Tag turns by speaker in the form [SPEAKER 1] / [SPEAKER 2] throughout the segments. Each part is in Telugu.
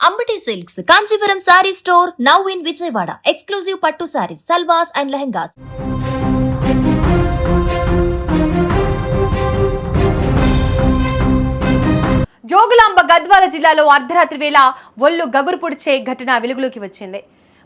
[SPEAKER 1] Ambati Silks, Kanchipuram Saree Store, now in Vijayawada. Exclusive Pattu Sarees, Salwas and Lehengas.
[SPEAKER 2] Jogulamba Gadwal జిల్లాలో అర్ధరాత్రి వేళ ఒళ్ళు గగురు పొడిచే ఘటన వెలుగులోకి వచ్చింది.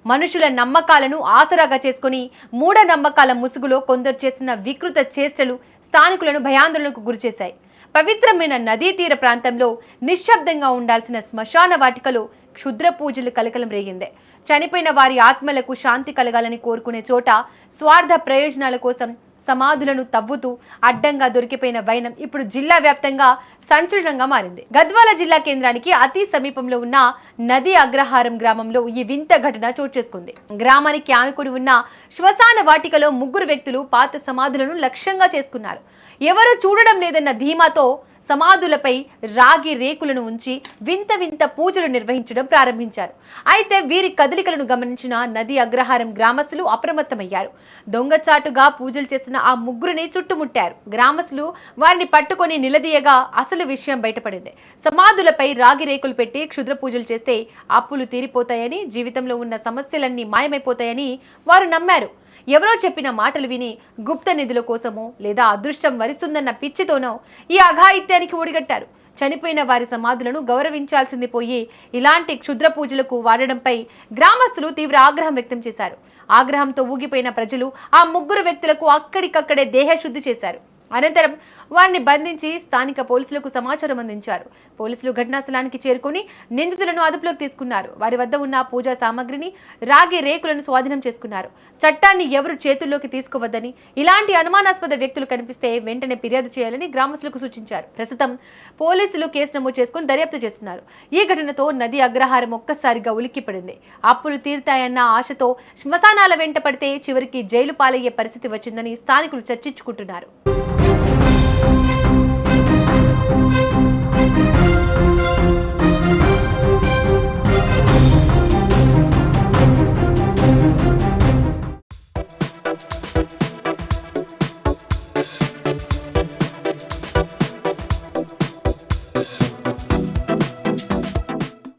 [SPEAKER 2] మనుషుల నమ్మకాలను ఆసరాగా చేసుకుని మూఢనమ్మకాల ముసుగులో కొందరు చేస్తున్న వికృత చేష్టలు స్థానికులను భయాందోళనకు గురిచేశాయి. పవిత్రమైన నదీ తీర ప్రాంతంలో నిశ్శబ్దంగా ఉండాల్సిన శ్మశాన వాటికలో క్షుద్ర పూజలు కలకలం రేగింది. చనిపోయిన వారి ఆత్మలకు శాంతి కలగాలని కోరుకునే చోట స్వార్థ ప్రయోజనాల కోసం సమాధులను తవ్వుతూ అడ్డంగా దొరికిపోయిన వైనం ఇప్పుడు జిల్లా వ్యాప్తంగా సంచలనంగా మారింది. గద్వాల జిల్లా కేంద్రానికి అతి సమీపంలో ఉన్న నది అగ్రహారం గ్రామంలో ఈ వింత ఘటన చోటు చేసుకుంది. గ్రామానికి ఆనుకుని ఉన్న శ్మశాన వాటికలో ముగ్గురు వ్యక్తులు పాత సమాధులను లక్ష్యంగా చేసుకున్నారు. ఎవరు చూడడం లేదన్న ధీమాతో సమాధులపై రాగి రేకులను ఉంచి వింత వింత పూజలు నిర్వహించడం ప్రారంభించారు. అయితే వీరి కదలికలను గమనించిన నది అగ్రహారం గ్రామస్తులు అప్రమత్తమయ్యారు. దొంగచాటుగా పూజలు చేస్తున్న ఆ ముగ్గురిని చుట్టుముట్టారు. గ్రామస్తులు వారిని పట్టుకొని నిలదీయగా అసలు విషయం బయటపడింది. సమాధులపై రాగి రేకులు పెట్టి క్షుద్ర పూజలు చేస్తే అప్పులు తీరిపోతాయని, జీవితంలో ఉన్న సమస్యలన్నీ మాయమైపోతాయని వారు నమ్మారు. ఎవరో చెప్పిన మాటలు విని గుప్త నిధుల కోసమో లేదా అదృష్టం వరిస్తుందన్న పిచ్చితోనో ఈ అఘాయిత్యానికి ఒడిగట్టారు. చనిపోయిన వారి సమాధులను గౌరవించాల్సింది పోయి ఇలాంటి క్షుద్ర పూజలకు వాడడంపై గ్రామస్తులు తీవ్ర ఆగ్రహం వ్యక్తం చేశారు. ఆగ్రహంతో ఊగిపోయిన ప్రజలు ఆ ముగ్గురు వ్యక్తులకు అక్కడికక్కడే దేహశుద్ధి చేశారు. అనంతరం వారిని బంధించి స్థానిక పోలీసులకు సమాచారం అందించారు. పోలీసులు ఘటనా స్థలానికి చేరుకుని నిందితులను అదుపులోకి తీసుకున్నారు. వారి వద్ద ఉన్న పూజా సామాగ్రిని, రాగి రేకులను స్వాధీనం చేసుకున్నారు. చట్టాన్ని ఎవరు చేతుల్లోకి తీసుకోవద్దని, ఇలాంటి అనుమానాస్పద వ్యక్తులు కనిపిస్తే వెంటనే ఫిర్యాదు చేయాలని గ్రామస్తులకు సూచించారు. ప్రస్తుతం పోలీసులు కేసు నమోదు చేసుకుని దర్యాప్తు చేస్తున్నారు. ఈ ఘటనతో నది అగ్రహారం ఒక్కసారిగా ఉలిక్కిపడింది. అప్పులు తీరుతాయన్న ఆశతో శ్మశానాల వెంట పడితే చివరికి జైలు పాలయ్యే పరిస్థితి వచ్చిందని స్థానికులు చర్చించుకుంటున్నారు.